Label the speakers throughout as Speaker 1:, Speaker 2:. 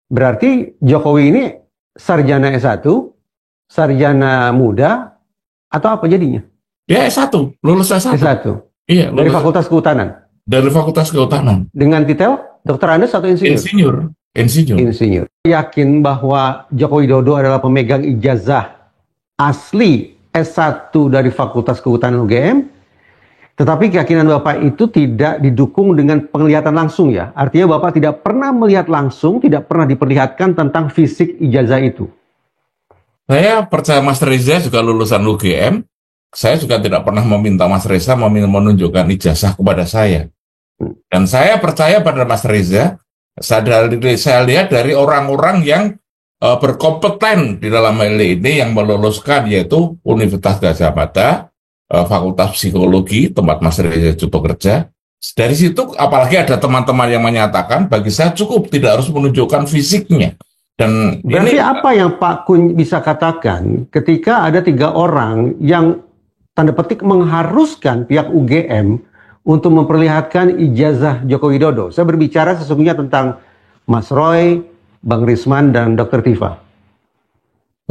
Speaker 1: Berarti Jokowi ini sarjana S1, sarjana muda, atau apa jadinya?
Speaker 2: Ya S1, lulus S1.
Speaker 1: S1.
Speaker 2: Iya,
Speaker 1: Dari
Speaker 2: lulus
Speaker 1: Fakultas Kehutanan.
Speaker 2: dari Fakultas Kehutanan.
Speaker 1: Dengan titel Dokter Andes atau insinyur? Insinyur. Yakin bahwa Joko Widodo adalah pemegang ijazah asli S1 dari Fakultas Kehutanan UGM, tetapi keyakinan Bapak itu tidak didukung dengan penglihatan langsung ya. Artinya Bapak tidak pernah melihat langsung, tidak pernah diperlihatkan tentang fisik ijazah itu.
Speaker 2: Saya percaya Mas Reza juga lulusan UGM. Saya juga tidak pernah meminta Mas Reza menunjukkan ijazah kepada saya. Dan saya percaya pada Mas Reza. Saya lihat dari orang-orang yang berkompeten di dalam hal ini yang meluluskan, yaitu Universitas Gadjah Mada, Fakultas Psikologi, tempat Mas Reza juga bekerja. Dari situ, apalagi ada teman-teman yang menyatakan, bagi saya cukup, tidak harus menunjukkan fisiknya. Dan
Speaker 1: berarti apa yang Pak Kun bisa katakan ketika ada 3 orang yang tanda petik mengharuskan pihak UGM untuk memperlihatkan ijazah Joko Widodo? Saya berbicara sesungguhnya tentang Mas Roy, Bang Risman, dan Dr. Tifa.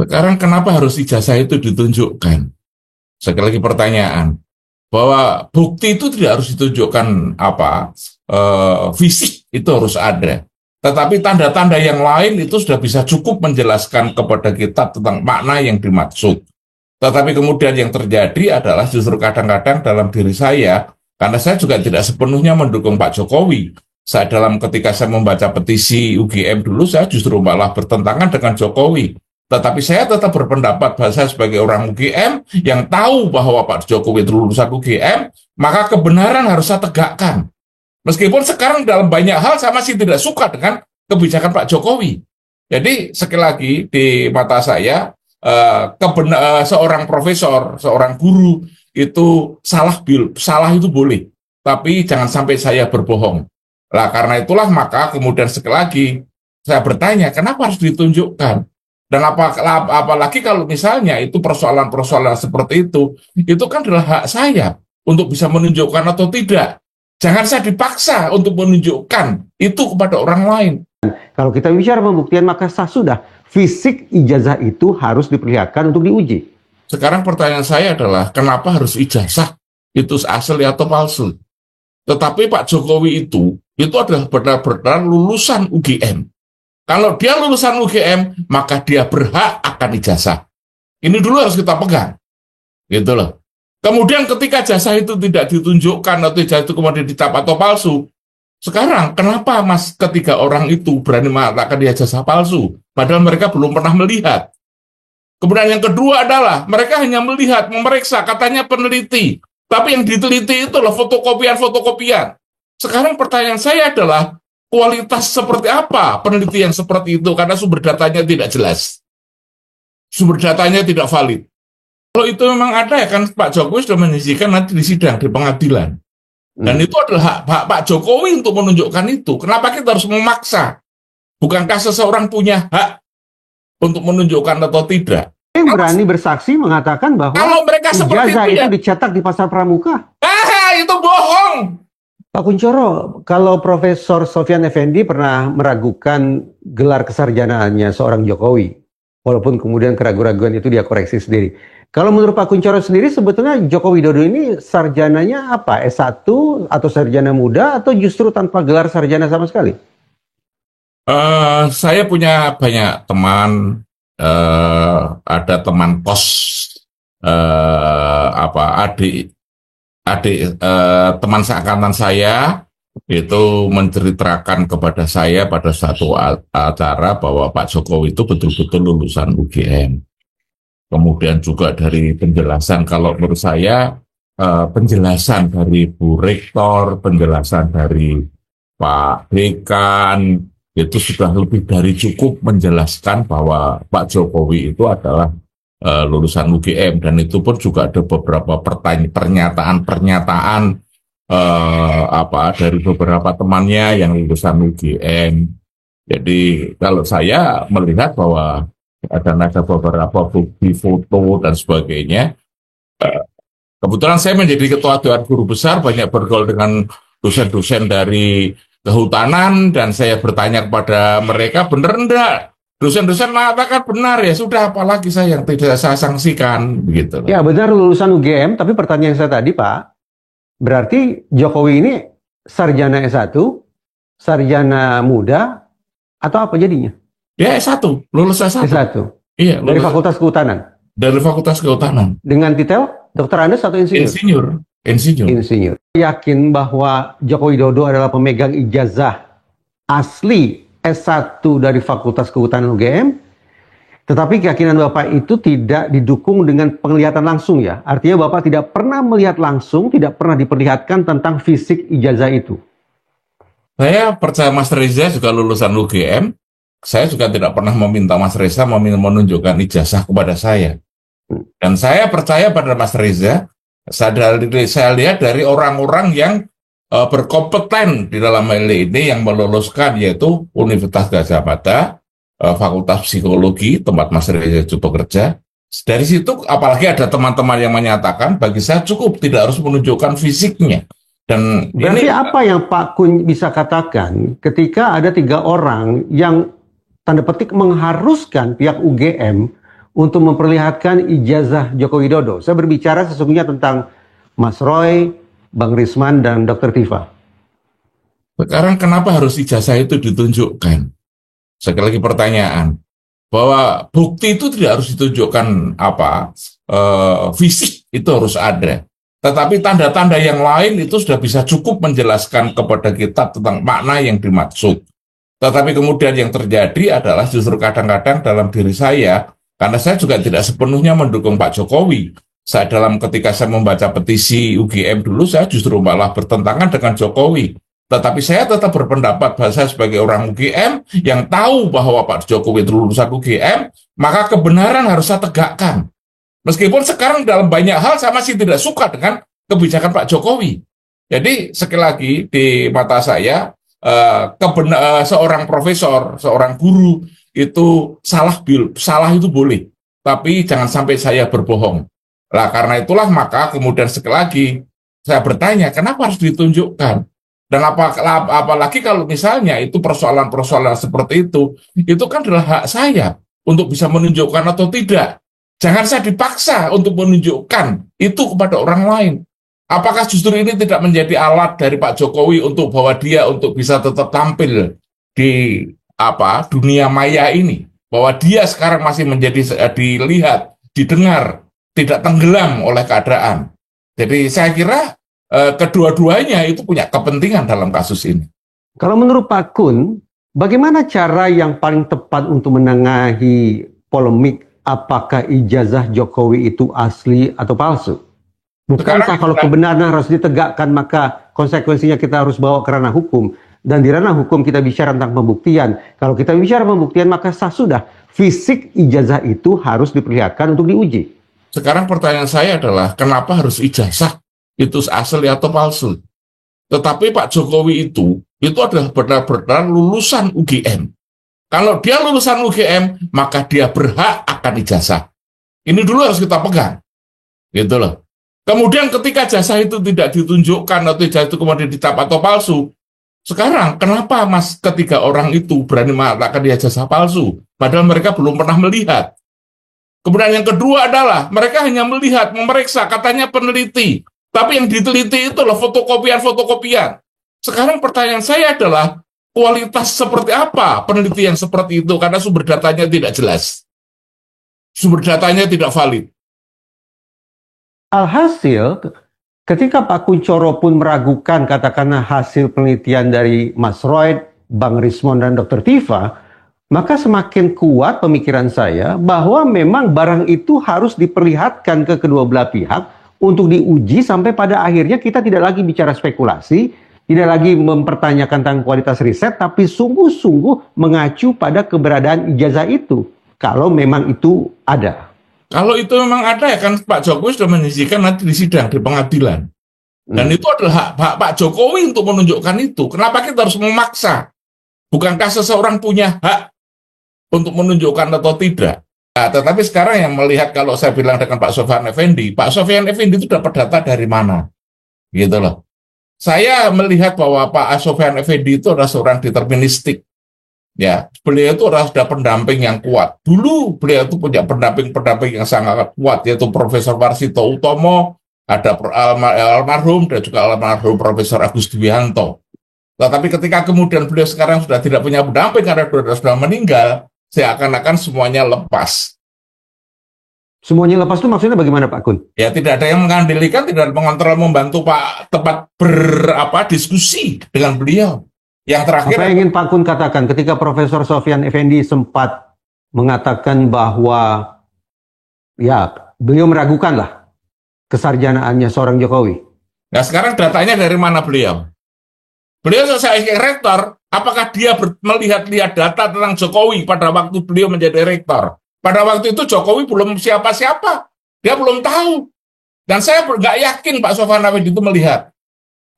Speaker 2: Sekarang kenapa harus ijazah itu ditunjukkan? Sekali lagi pertanyaan, bahwa bukti itu tidak harus ditunjukkan fisik itu harus ada. Tetapi tanda-tanda yang lain itu sudah bisa cukup menjelaskan kepada kita tentang makna yang dimaksud. Tetapi kemudian yang terjadi adalah justru kadang-kadang dalam diri saya, karena saya juga tidak sepenuhnya mendukung Pak Jokowi. Ketika saya membaca petisi UGM dulu, saya justru malah bertentangan dengan Jokowi. Tetapi saya tetap berpendapat bahwa saya sebagai orang UGM yang tahu bahwa Pak Jokowi itu lulusan UGM, maka kebenaran harus saya tegakkan. Meskipun sekarang dalam banyak hal saya masih tidak suka dengan kebijakan Pak Jokowi. Jadi sekali lagi di mata saya, seorang profesor, seorang guru itu salah itu boleh, tapi jangan sampai saya berbohong. Lah karena itulah maka kemudian sekali lagi saya bertanya, kenapa harus ditunjukkan? Dan apalagi kalau misalnya itu persoalan-persoalan seperti itu kan adalah hak saya untuk bisa menunjukkan atau tidak. Jangan saya dipaksa untuk menunjukkan itu kepada orang lain.
Speaker 1: Kalau kita bicara pembuktian, maka sudah fisik ijazah itu harus diperlihatkan untuk diuji.
Speaker 2: Sekarang pertanyaan saya adalah, kenapa harus ijazah? Itu asli atau palsu? Tetapi Pak Jokowi itu adalah benar-benar lulusan UGM. Kalau dia lulusan UGM, maka dia berhak akan ijazah. Ini dulu harus kita pegang. Gitu loh. Kemudian ketika jasa itu tidak ditunjukkan atau jasa itu kemudian dicap atau palsu, sekarang kenapa ketiga orang itu berani mengatakan dia jasa palsu, padahal mereka belum pernah melihat. Kemudian yang kedua adalah mereka hanya melihat, memeriksa, katanya peneliti, tapi yang diteliti itu adalah fotokopian. Sekarang pertanyaan saya adalah kualitas seperti apa penelitian seperti itu, karena sumber datanya tidak jelas, sumber datanya tidak valid. Kalau itu memang ada ya kan Pak Jokowi sudah menyisikan nanti di sidang, di pengadilan. Dan itu adalah hak Pak Jokowi untuk menunjukkan itu. Kenapa kita harus memaksa? Bukankah seseorang punya hak untuk menunjukkan atau tidak?
Speaker 1: Yang berani bersaksi mengatakan bahwa
Speaker 2: kalau mereka
Speaker 1: ijazah itu dicetak di Pasar Pramuka.
Speaker 2: Itu bohong.
Speaker 1: Pak Kunchoro, kalau Profesor Sofyan Effendi pernah meragukan gelar kesarjanaannya seorang Jokowi, walaupun kemudian keraguan-keraguan itu dia koreksi sendiri. Kalau menurut Pak Kunchoro sendiri, sebetulnya Joko Widodo ini sarjananya apa? S1 atau sarjana muda atau justru tanpa gelar sarjana sama sekali?
Speaker 2: Saya punya banyak teman, ada teman kos, adik teman seangkatan saya itu menceritakan kepada saya pada satu acara bahwa Pak Jokowi itu betul-betul lulusan UGM. Kemudian juga dari penjelasan, kalau menurut saya penjelasan dari Bu Rektor, penjelasan dari Pak Dekan, itu sudah lebih dari cukup menjelaskan bahwa Pak Jokowi itu adalah lulusan UGM, dan itu pun juga ada beberapa pernyataan dari beberapa temannya yang lulusan UGM. Jadi kalau saya melihat bahwa ada beberapa bukti foto dan sebagainya. Kebetulan saya menjadi ketua Dewan Guru Besar, banyak bergaul dengan dosen-dosen dari Kehutanan, dan saya bertanya kepada mereka, benar enggak? Dosen-dosen mengatakan benar, ya sudah, apalagi saya yang tidak saya sanksikan, begitu.
Speaker 1: Ya benar, lulusan UGM, tapi pertanyaan saya tadi Pak, berarti Jokowi ini sarjana S1, sarjana muda, atau apa jadinya?
Speaker 2: Ya S1, lulus S1.
Speaker 1: S1?
Speaker 2: Iya.
Speaker 1: Dari Fakultas Kehutanan?
Speaker 2: Dari Fakultas Kehutanan.
Speaker 1: Dengan titel Dokter Andes atau insinyur? Insinyur. Yakin bahwa Joko Widodo adalah pemegang ijazah asli S1 dari Fakultas Kehutanan UGM, tetapi keyakinan Bapak itu tidak didukung dengan penglihatan langsung ya? Artinya Bapak tidak pernah melihat langsung, tidak pernah diperlihatkan tentang fisik ijazah itu?
Speaker 2: Saya percaya Mas Reza juga lulusan UGM. Saya juga tidak pernah meminta Mas Reza menunjukkan ijazah kepada saya. Dan saya percaya pada Mas Reza, saya lihat dari orang-orang yang berkompeten di dalam hal ini yang meluluskan, yaitu Universitas Gadjah Mada, Fakultas Psikologi, tempat Mas Reza juga bekerja. Dari situ, apalagi ada teman-teman yang menyatakan, bagi saya cukup, tidak harus menunjukkan fisiknya. Dan
Speaker 1: berarti ini, apa yang Pak Kun bisa katakan ketika ada 3 orang yang tanda petik mengharuskan pihak UGM untuk memperlihatkan ijazah Joko Widodo? Saya berbicara sesungguhnya tentang Mas Roy, Bang Risman, dan Dr. Tifa.
Speaker 2: Sekarang kenapa harus ijazah itu ditunjukkan? Sekali lagi pertanyaan, bahwa bukti itu tidak harus ditunjukkan fisik itu harus ada. Tetapi tanda-tanda yang lain itu sudah bisa cukup menjelaskan kepada kita tentang makna yang dimaksud. Tetapi kemudian yang terjadi adalah justru kadang-kadang dalam diri saya, karena saya juga tidak sepenuhnya mendukung Pak Jokowi. Ketika saya membaca petisi UGM dulu, saya justru malah bertentangan dengan Jokowi. Tetapi saya tetap berpendapat bahwa saya sebagai orang UGM yang tahu bahwa Pak Jokowi itu lulusan UGM, maka kebenaran harus saya tegakkan. Meskipun sekarang dalam banyak hal saya masih tidak suka dengan kebijakan Pak Jokowi. Jadi sekali lagi di mata saya, seorang profesor, seorang guru itu salah itu boleh, tapi jangan sampai saya berbohong. Nah, karena itulah maka kemudian sekali lagi saya bertanya, kenapa harus ditunjukkan? Dan apalagi kalau misalnya itu persoalan-persoalan seperti itu kan adalah hak saya untuk bisa menunjukkan atau tidak. Jangan saya dipaksa untuk menunjukkan itu kepada orang lain. Apakah justru ini tidak menjadi alat dari Pak Jokowi untuk bahwa dia untuk bisa tetap tampil di dunia maya ini, bahwa dia sekarang masih menjadi dilihat, didengar, tidak tenggelam oleh keadaan. Jadi saya kira kedua-duanya itu punya kepentingan dalam kasus ini.
Speaker 1: Kalau menurut Pak Kun, bagaimana cara yang paling tepat untuk menengahi polemik apakah ijazah Jokowi itu asli atau palsu? Bukankah kalau kebenaran harus ditegakkan, maka konsekuensinya kita harus bawa ke ranah hukum. Dan di ranah hukum kita bicara tentang pembuktian. Kalau kita bicara pembuktian, maka sudah fisik ijazah itu harus diperlihatkan untuk diuji.
Speaker 2: Sekarang pertanyaan saya adalah, kenapa harus ijazah itu asli atau palsu? Tetapi Pak Jokowi itu adalah benar-benar lulusan UGM. Kalau dia lulusan UGM, maka dia berhak akan ijazah. Ini dulu harus kita pegang. Gitu loh. Kemudian ketika jasa itu tidak ditunjukkan atau ijazah itu kemudian dicap atau palsu, sekarang kenapa ketiga orang itu berani mengatakan dia jasa palsu? Padahal mereka belum pernah melihat. Kemudian yang kedua adalah mereka hanya melihat, memeriksa, katanya peneliti. Tapi yang diteliti itu adalah fotokopian-fotokopian. Sekarang pertanyaan saya adalah, kualitas seperti apa penelitian seperti itu, karena sumber datanya tidak jelas. Sumber datanya tidak valid.
Speaker 1: Alhasil, ketika Pak Kunchoro pun meragukan katakanlah hasil penelitian dari Mas Roy, Bang Rismon, dan Dr. Tifa, maka semakin kuat pemikiran saya bahwa memang barang itu harus diperlihatkan ke kedua belah pihak untuk diuji sampai pada akhirnya kita tidak lagi bicara spekulasi, tidak lagi mempertanyakan tentang kualitas riset, tapi sungguh-sungguh mengacu pada keberadaan ijazah itu. Kalau memang itu ada.
Speaker 2: Kalau itu memang ada, ya kan Pak Jokowi sudah menyajikan nanti di sidang, di pengadilan. Dan itu adalah hak Pak Jokowi untuk menunjukkan itu. Kenapa kita harus memaksa? Bukankah seseorang punya hak untuk menunjukkan atau tidak? Nah, tetapi sekarang yang melihat, kalau saya bilang dengan Pak Sofyan Effendi itu dapat data dari mana? Gitu loh. saya melihat bahwa Pak Sofyan Effendi itu adalah seorang deterministik. Ya, beliau itu adalah sudah pendamping yang kuat. Dulu beliau itu punya pendamping yang sangat kuat, yaitu Profesor Warsito Utomo, ada almarhum dan juga almarhum Profesor Agus Dwianto. Tetapi ketika kemudian beliau sekarang sudah tidak punya pendamping karena sudah meninggal, seakan-akan semuanya lepas.
Speaker 1: Semuanya lepas itu maksudnya bagaimana Pak Kun?
Speaker 2: Ya, tidak ada yang mengandalkan, tidak ada mengontrol, membantu Pak tempat diskusi dengan beliau. Yang terakhir,
Speaker 1: apa yang ingin Pak Kun katakan ketika Profesor Sofyan Effendi sempat mengatakan bahwa ya beliau meragukan lah kesarjanaannya seorang Jokowi?
Speaker 2: Nah, sekarang datanya dari mana beliau? Beliau selesai rektor, apakah dia melihat-lihat data tentang Jokowi pada waktu beliau menjadi rektor? Pada waktu itu Jokowi belum siapa-siapa, dia belum tahu. Dan saya nggak yakin Pak Sofyan Effendi itu melihat.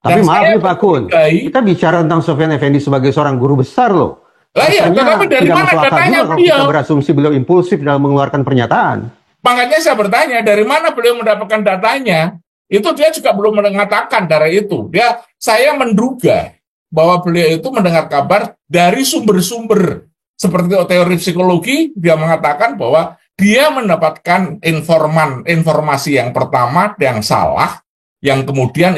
Speaker 1: Tapi maaf nih Pak Kun, kita bicara tentang Sofyan Effendi sebagai seorang guru besar loh.
Speaker 2: Lah iya, tetapi dari mana datanya beliau?
Speaker 1: Kita berasumsi beliau impulsif dalam mengeluarkan pernyataan.
Speaker 2: Makanya saya bertanya, dari mana beliau mendapatkan datanya? Itu dia juga belum mengatakan dari itu. Saya menduga bahwa beliau itu mendengar kabar dari sumber-sumber seperti teori psikologi. Dia mengatakan bahwa dia mendapatkan informasi yang pertama yang salah, yang kemudian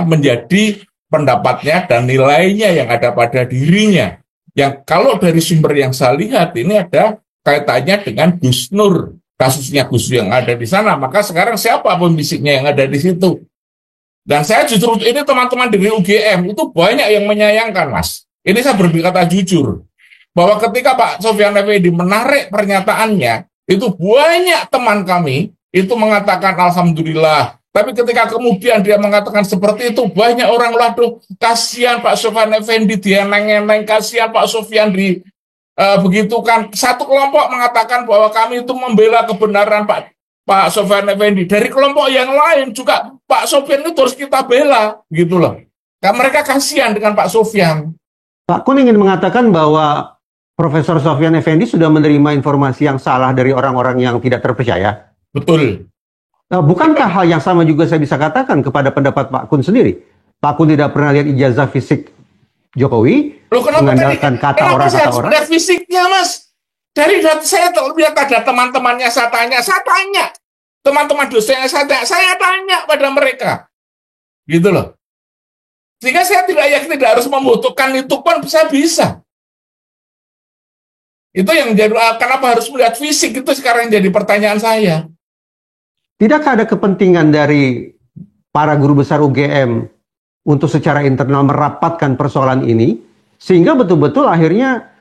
Speaker 2: menjadi pendapatnya dan nilainya yang ada pada dirinya. Yang kalau dari sumber yang saya lihat ini ada kaitannya dengan Gus Nur, kasusnya Gus Nur yang ada di sana. Maka sekarang siapa pembisiknya yang ada di situ? Dan saya justru ini teman-teman dari UGM itu banyak yang menyayangkan, Mas. Ini saya berkata jujur bahwa ketika Pak Sofyan Effendi menarik pernyataannya, itu banyak teman kami itu mengatakan alhamdulillah. Tapi ketika kemudian dia mengatakan seperti itu, banyak orang, waduh, kasihan Pak Sofyan Effendi, dia neng-neng, kasihan Pak Sofyan begitu kan. Satu kelompok mengatakan bahwa kami itu membela kebenaran Pak Sofyan Effendi. Dari kelompok yang lain juga Pak Sofyan itu harus kita bela, gitu loh. Karena mereka kasihan dengan Pak Sofyan.
Speaker 1: Pak Kun ingin mengatakan bahwa Profesor Sofyan Effendi sudah menerima informasi yang salah dari orang-orang yang tidak terpercaya.
Speaker 2: Betul.
Speaker 1: Nah, bukankah hal yang sama juga saya bisa katakan kepada pendapat Pak Kun sendiri? Pak Kun tidak pernah lihat ijazah fisik Jokowi, mengandalkan kata orang.
Speaker 2: Kenapa saya lihat fisiknya, Mas? Dari saya lihat ada teman-temannya, saya tanya, teman-teman dosennya saya tanya pada mereka, gitu loh. Sehingga saya tidak harus membutuhkan itu pun saya bisa. Itu yang jadi kenapa harus melihat fisik itu sekarang jadi pertanyaan saya.
Speaker 1: Tidakkah ada kepentingan dari para guru besar UGM untuk secara internal merapatkan persoalan ini sehingga betul-betul akhirnya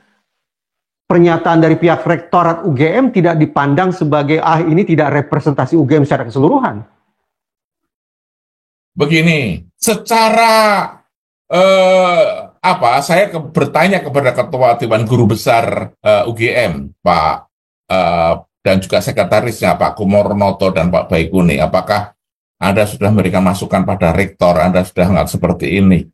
Speaker 1: pernyataan dari pihak rektorat UGM tidak dipandang sebagai ini tidak representasi UGM secara keseluruhan?
Speaker 2: Begini, secara saya bertanya kepada Ketua Dewan Guru Besar UGM, Pak dan juga sekretarisnya Pak Kumornoto dan Pak Baikuni, apakah Anda sudah memberikan masukan pada rektor, Anda sudah nggak seperti ini?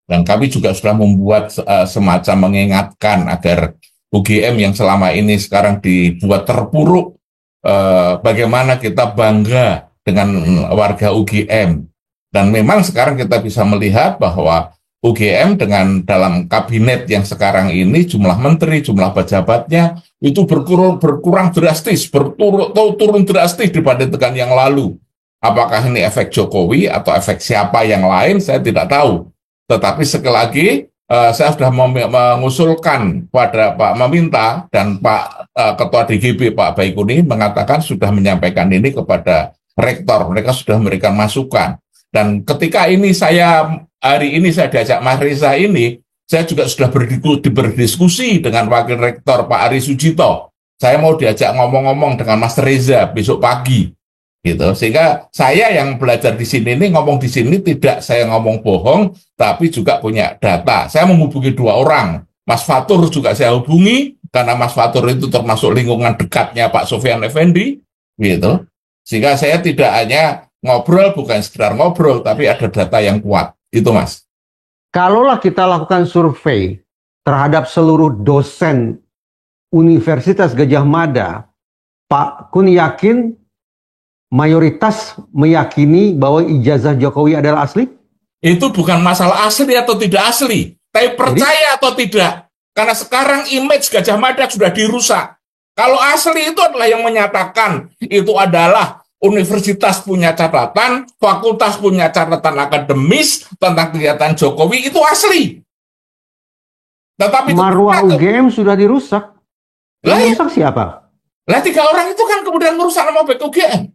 Speaker 2: Dan kami juga sudah membuat semacam mengingatkan agar UGM yang selama ini sekarang dibuat terpuruk, bagaimana kita bangga dengan warga UGM. Dan memang sekarang kita bisa melihat bahwa UGM dengan dalam kabinet yang sekarang ini jumlah menteri, jumlah pejabatnya itu berkurang drastis, turun drastis dibandingkan yang lalu. Apakah ini efek Jokowi atau efek siapa yang lain, saya tidak tahu. Tetapi sekali lagi, saya sudah mengusulkan pada meminta dan Pak Ketua DGB Pak Baikuni mengatakan sudah menyampaikan ini kepada rektor, mereka sudah memberikan masukan. Dan ketika ini hari ini saya diajak Mas Reza ini, saya juga sudah berdiskusi dengan Wakil Rektor Pak Ari Sujito. Saya mau diajak ngomong-ngomong dengan Mas Reza besok pagi, gitu. Sehingga saya yang belajar di sini ini ngomong di sini tidak saya ngomong bohong, tapi juga punya data. Saya menghubungi 2 orang, Mas Fatur juga saya hubungi karena Mas Fatur itu termasuk lingkungan dekatnya Pak Sofyan Effendi, gitu. Sehingga saya tidak hanya ngobrol, bukan sekedar ngobrol, tapi ada data yang kuat. Itu, Mas.
Speaker 1: Kalaulah kita lakukan survei terhadap seluruh dosen Universitas Gadjah Mada, Pak Kun yakin mayoritas meyakini bahwa ijazah Jokowi adalah asli?
Speaker 2: Itu bukan masalah asli atau tidak asli, tapi percaya atau tidak. Karena sekarang image Gajah Mada sudah dirusak. Kalau asli itu adalah yang menyatakan itu adalah universitas punya catatan, fakultas punya catatan akademis tentang kegiatan Jokowi, itu asli. Tetapi
Speaker 1: marwah UGM sudah dirusak. Yang rusak siapa?
Speaker 2: Lah 3 orang itu kan kemudian merusak nama baik UGM.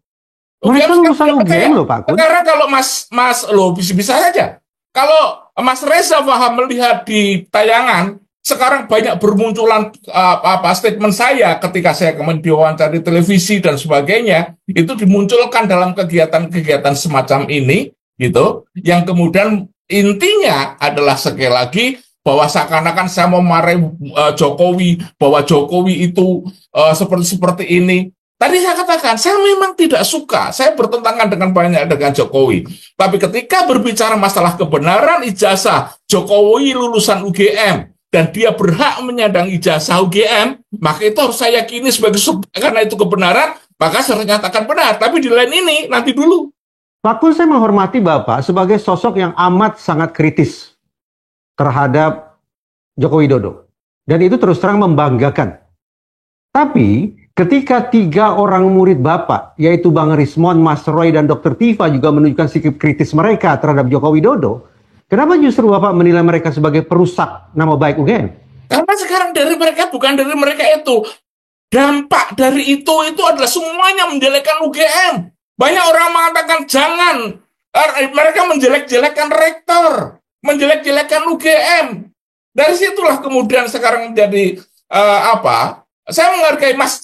Speaker 1: Mereka merusak UGM loh Pak Kun.
Speaker 2: Karena kalau Mas lo bisa saja. Kalau Mas Reza paham melihat di tayangan, sekarang banyak bermunculan statement saya ketika saya kemudian diwawancara televisi dan sebagainya, itu dimunculkan dalam kegiatan-kegiatan semacam ini, gitu, yang kemudian intinya adalah sekali lagi bahwa seakan-akan saya mau marahi Jokowi, bahwa Jokowi itu seperti ini. Tadi saya katakan, saya memang tidak suka, saya bertentangan dengan Jokowi. Tapi ketika berbicara masalah kebenaran ijazah Jokowi lulusan UGM, dan dia berhak menyandang ijazah UGM, maka itu harus saya yakini karena itu kebenaran, maka saya nyatakan benar. Tapi di lain ini, nanti dulu.
Speaker 1: Pak Kun, saya menghormati Bapak sebagai sosok yang amat sangat kritis terhadap Joko Widodo. Dan itu terus terang membanggakan. Tapi ketika 3 orang murid Bapak, yaitu Bang Rismon, Mas Roy, dan Dr. Tifa juga menunjukkan sikap kritis mereka terhadap Joko Widodo, kenapa justru Bapak menilai mereka sebagai perusak nama baik UGM?
Speaker 2: Karena sekarang bukan dari mereka itu. Dampak dari itu adalah semuanya menjelekkan UGM. Banyak orang mengatakan jangan. Mereka menjelek-jelekan rektor, menjelek-jelekan UGM. Dari situlah kemudian sekarang menjadi saya menghargai Mas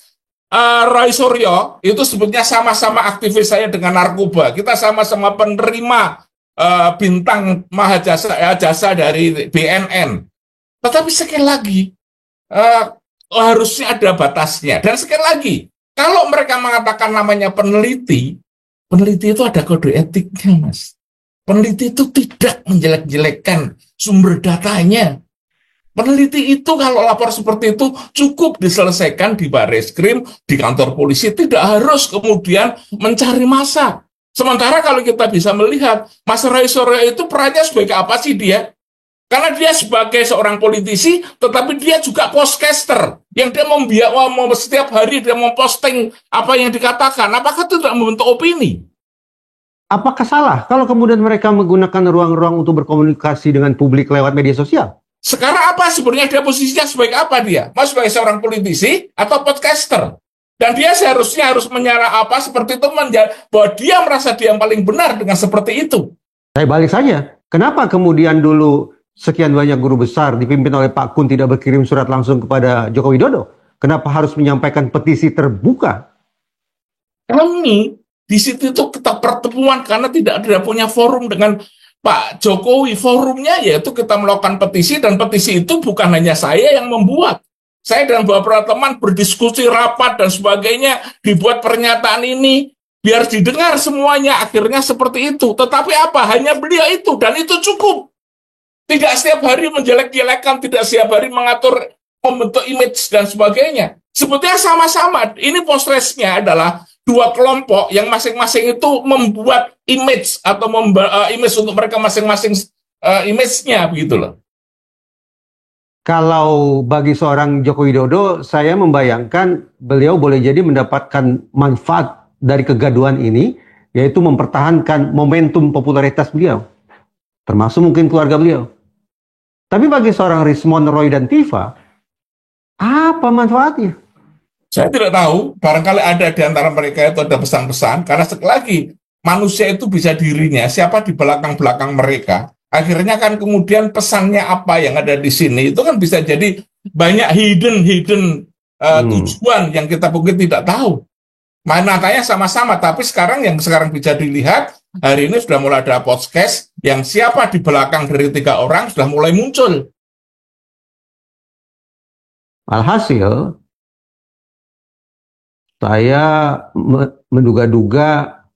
Speaker 2: Roy Suryo, itu sebetulnya sama-sama aktivis saya dengan narkoba. Kita sama-sama penerima bintang jasa dari BNN. Tetapi sekali lagi harusnya ada batasnya. Dan sekali lagi, kalau mereka mengatakan namanya peneliti itu ada kode etiknya, Mas. Peneliti itu tidak menjelek-jelekkan sumber datanya. Peneliti itu kalau lapor seperti itu cukup diselesaikan di Barreskrim, di kantor polisi, tidak harus kemudian mencari massa. Sementara kalau kita bisa melihat, Mas Roy Suryo itu perannya sebagai apa sih dia? Karena dia sebagai seorang politisi, tetapi dia juga podcaster. Yang dia setiap hari dia memposting apa yang dikatakan. Apakah itu tidak membentuk opini?
Speaker 1: Apakah salah kalau kemudian mereka menggunakan ruang-ruang untuk berkomunikasi dengan publik lewat media sosial?
Speaker 2: Sekarang apa sebenarnya dia posisinya sebagai apa dia? Mas sebagai seorang politisi atau podcaster? Dan dia seharusnya harus menyala seperti itu, bahwa dia merasa dia yang paling benar dengan seperti itu.
Speaker 1: Saya balik saja. Kenapa kemudian dulu sekian banyak guru besar dipimpin oleh Pak Kun tidak berkirim surat langsung kepada Joko Widodo? Kenapa harus menyampaikan petisi terbuka?
Speaker 2: Kami di situ itu kita pertemuan karena tidak punya forum dengan Pak Jokowi. Forumnya yaitu kita melakukan petisi, dan petisi itu bukan hanya saya yang membuat. Saya dan beberapa teman berdiskusi rapat dan sebagainya, dibuat pernyataan ini, biar didengar semuanya, akhirnya seperti itu. Tetapi hanya beliau itu, dan itu cukup. Tidak setiap hari menjelek-jelekan, tidak setiap hari mengatur, membentuk image dan sebagainya. Sebetulnya sama-sama, ini postresnya adalah 2 kelompok yang masing-masing itu membuat image, atau image untuk mereka masing-masing image-nya, begitu loh.
Speaker 1: Kalau bagi seorang Joko Widodo, saya membayangkan beliau boleh jadi mendapatkan manfaat dari kegaduhan ini, yaitu mempertahankan momentum popularitas beliau, termasuk mungkin keluarga beliau. Tapi bagi seorang Rismon, Roy, dan Tifa, apa manfaatnya?
Speaker 2: Saya tidak tahu, barangkali ada di antara mereka itu ada pesan-pesan, karena sekali lagi, manusia itu bisa dirinya, siapa di belakang-belakang mereka. Akhirnya kan kemudian pesannya apa yang ada di sini, itu kan bisa jadi banyak hidden tujuan yang kita mungkin tidak tahu. Maknanya sama-sama, tapi yang sekarang bisa dilihat, hari ini sudah mulai ada podcast yang siapa di belakang dari 3 orang sudah mulai muncul.
Speaker 1: Alhasil, saya menduga-duga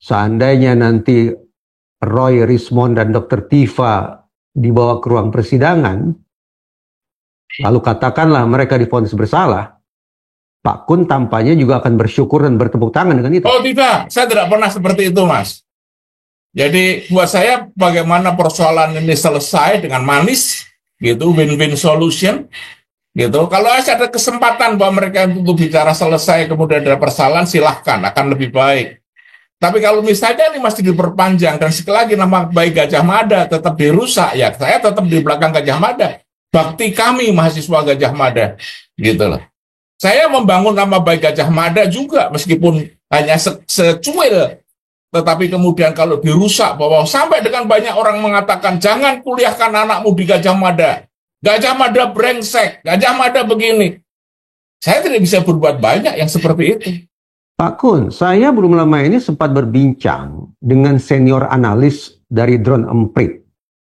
Speaker 1: seandainya nanti Roy, Rismon, dan Dr. Tifa dibawa ke ruang persidangan, lalu katakanlah mereka divonis bersalah, Pak Kun tampaknya juga akan bersyukur dan bertepuk tangan dengan itu.
Speaker 2: Oh tidak, saya tidak pernah seperti itu, Mas. Jadi buat saya bagaimana persoalan ini selesai dengan manis, gitu, win-win solution, gitu. Kalau ada kesempatan bahwa mereka untuk bicara selesai kemudian ada persalahan, silahkan, akan lebih baik. Tapi kalau misalnya ini masih diperpanjang dan sekali lagi nama baik Gajah Mada tetap dirusak, ya saya tetap di belakang Gajah Mada. Bakti kami mahasiswa Gajah Mada, gitu loh. Saya membangun nama baik Gajah Mada juga meskipun hanya secuil, tetapi kemudian kalau dirusak bahwa sampai dengan banyak orang mengatakan jangan kuliahkan anakmu di Gajah Mada. Gajah Mada brengsek, Gajah Mada begini. Saya tidak bisa berbuat banyak yang seperti itu.
Speaker 1: Pak Kun, saya belum lama ini sempat berbincang dengan senior analis dari Drone Emprit.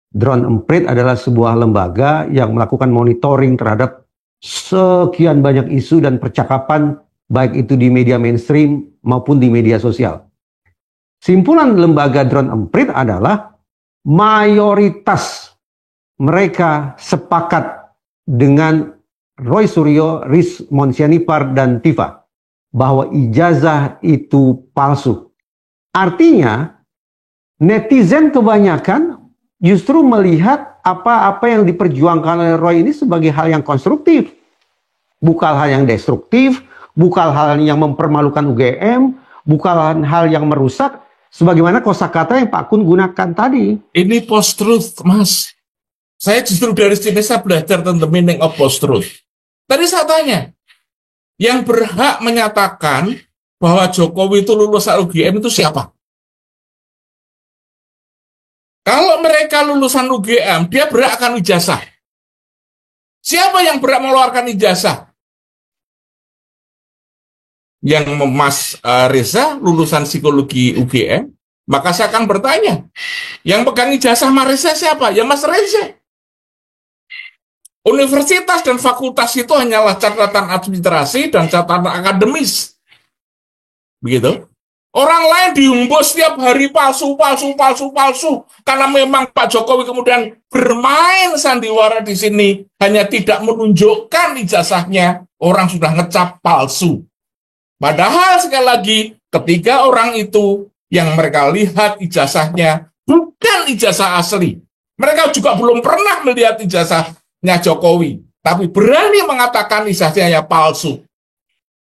Speaker 1: Drone Emprit adalah sebuah lembaga yang melakukan monitoring terhadap sekian banyak isu dan percakapan, baik itu di media mainstream maupun di media sosial. Simpulan lembaga Drone Emprit adalah mayoritas mereka sepakat dengan Roy Suryo, Riz Monsianipar, dan Tifa bahwa ijazah itu palsu. Artinya, netizen kebanyakan justru melihat apa-apa yang diperjuangkan oleh Roy ini sebagai hal yang konstruktif. Bukan hal yang destruktif, bukan hal yang mempermalukan UGM, bukan hal yang merusak, sebagaimana kosakata yang Pak Kun gunakan tadi.
Speaker 2: Ini post-truth, Mas. Saya justru dari sini saya belajar tentang the meaning of post-truth. Tadi saya tanya, yang berhak menyatakan bahwa Jokowi itu lulusan UGM itu siapa? Kalau mereka lulusan UGM, dia berhak akan ijazah. Siapa yang berhak mengeluarkan ijazah? Yang Mas Reza lulusan psikologi UGM, maka saya akan bertanya, yang pegang ijazah Mas Reza siapa? Ya Mas Reza. Universitas dan fakultas itu hanyalah catatan administrasi dan catatan akademis. Begitu. Orang lain diumbus setiap hari palsu. Karena memang Pak Jokowi kemudian bermain sandiwara di sini, hanya tidak menunjukkan ijazahnya, orang sudah ngecap palsu. Padahal sekali lagi, ketiga orang itu yang mereka lihat ijazahnya bukan ijazah asli. Mereka juga belum pernah melihat ijazahnya Jokowi, tapi berani mengatakan ijazahnya palsu.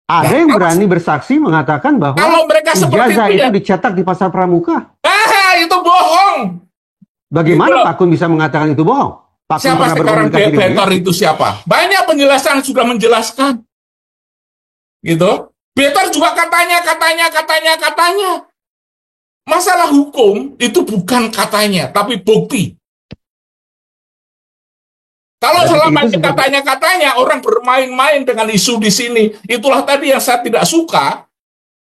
Speaker 1: Ada yang berani bersaksi mengatakan bahwa
Speaker 2: kalau mereka
Speaker 1: ijazah itu dicetak di Pasar Pramuka.
Speaker 2: Itu bohong.
Speaker 1: Bagaimana Pak Kun bisa mengatakan itu bohong? Pak
Speaker 2: siapa sekarang Betor itu siapa? Banyak penjelasan sudah menjelaskan. Gitu. Betor juga katanya. Masalah hukum itu bukan katanya, tapi bukti. Kalau selama ini katanya orang bermain-main dengan isu di sini, itulah tadi yang saya tidak suka.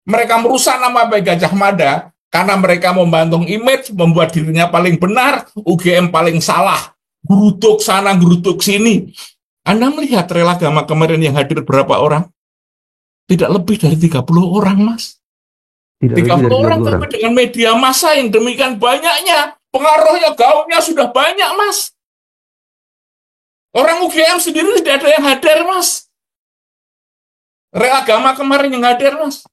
Speaker 2: Mereka merusak nama baik Gajah Mada karena mereka membantung image, membuat dirinya paling benar, UGM paling salah. Geruduk sana, geruduk sini. Anda melihat Relagama kemarin yang hadir berapa orang? Tidak lebih dari 30 orang, Mas. 30 orang, tapi dengan media massa yang demikian banyaknya, pengaruhnya, gaungnya sudah banyak, Mas. Orang UGM sendiri tidak ada yang hadir, Mas. Relagama kemarin yang hadir, Mas.